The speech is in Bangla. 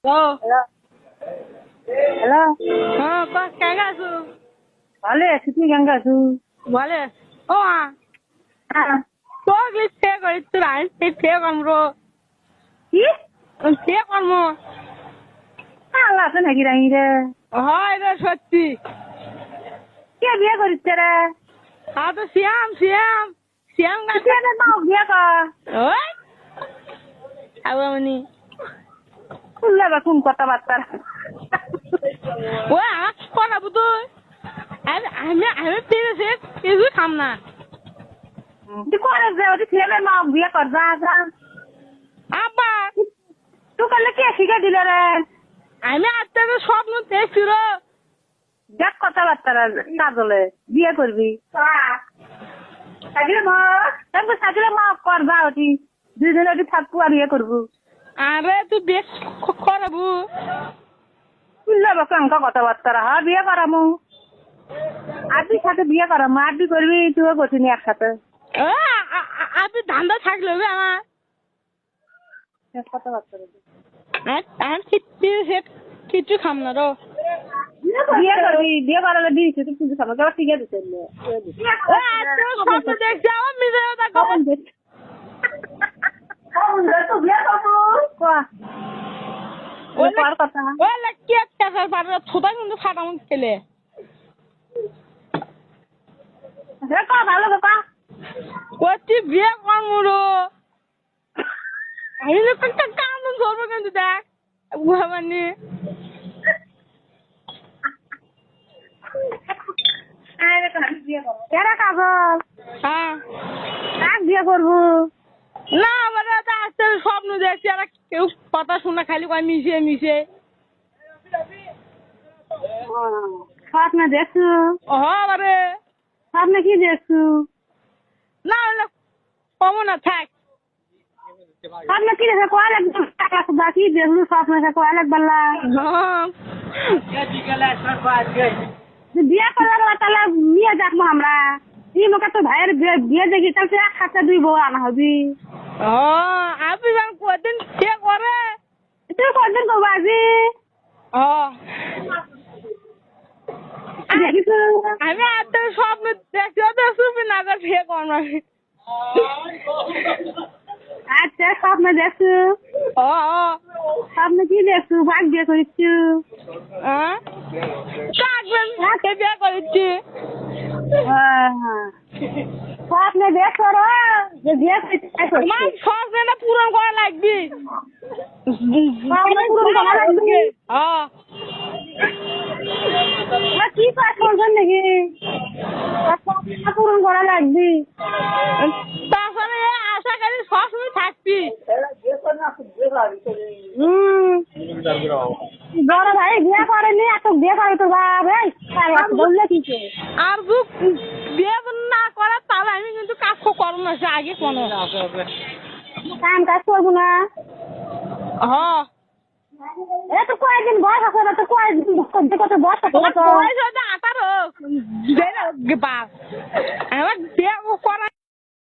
Alo. Hello. Hello. Con cái gà su. Vale, si তুই কেন আছো? Vale. হ্যাঁ। তো গলি তে করে তুই আই তে করমরো। কি? তে করমো। আল্লাহ আছে নাকি রাই রে? হয় রে সত্যি। কে বিয়ে করিস রে? তো শ্যাম গান কে রে নাও বিয়ে কর? ওই আবামনি শুনলে বা কোন কথাবার্তা? ওই আমার করাবো তুই আমি পেরেছে কিছু খাম না। তুই করে যে ওই ছেলে নাও বিয়ে কর যা যা। আব্বা তুই করলে কে শিখে দিলে রে? আমি আজকে স্বপ্ন দেখছিল দেখ কথাবার্তা কাজলে বিয়ে করবি। সাকিরে মা কর যা ওটি দুইজনে ওটি থাকবো আর বিয়ে করবো। আরে তুই বেশ করাবো শুনলে বা কেমন কথাবার্তা হ্যাঁ বিয়ে করামু আরবি সাথে বিয়ে করামু আরবি করবি তুইও করছিনি একসাথে আপনি ধান্দা থাকলে আমার কথাবার্তা আমি কিছু খাম না রো বিয়ে করবি বিয়ে করালে দিয়েছি তুই কিন্তু সামনে কেউ ঠিক আছে স্বপ্ন দেখছি আমার মিজে কথা কেক টাকার পারে থোতা কিন্তু ফাটাম খেলে ভালো কথা করছি বিয়ে করমুরো আমি কান্দন ধরবো কিন্তু দেখ মানে কাজল হ্যাঁ কাক বিয়ে করবো না আমার আজকে স্বপ্ন দেখছি আর কেউ কথা শোনা খালি কয় মিশে স্বপ্নে দেখছু হবারে স্বপ্নে কি দেখছু না হলে কমো না থাক স্বপ্নে কি দেখে কয় লাগবে কি দেখলু স্বপ্নে কয় লাগবে বিয়ে করলে তাহলে নিয়ে যাবো আমরা এই মোকে তো ভাইয়ের বিয়ে দেখি তাহলে এক হাতে দুই বউ আনা হবি আপনি যখন কদিন সে করে তুই কদিন করবো আজি দেখিস আমি এত স্বপ্ন দেখছি অত সুপি না বিয়ে করবো আচ্ছা স্বপ্নে দেখছু স্বপ্নে কি দেখছু বাঘ বিয়ে করিছু বিয়ে করেছি স্বপ্নে দেখছো যে বিয়ে তোমার স্বপ্নটা পূরণ করা লাগবে পূরণ করা লাগবে কি কাজ করছেন নাকি পূরণ করা লাগবে তারপরে আশা করি সবসময় থাকবি বড় ভাই বিয়ে করেনি এত বিয়ে করে তো ভাই বললে কি আর বিয়ে না করার তাহলে আমি কিন্তু কাজ করবো না সে আগে কোনো কাম কাজ করবো না এত কয়েকদিন বয়স আছে না তো কয়েকদিন কত বয়স আছে 18 আমার বিয়ে করা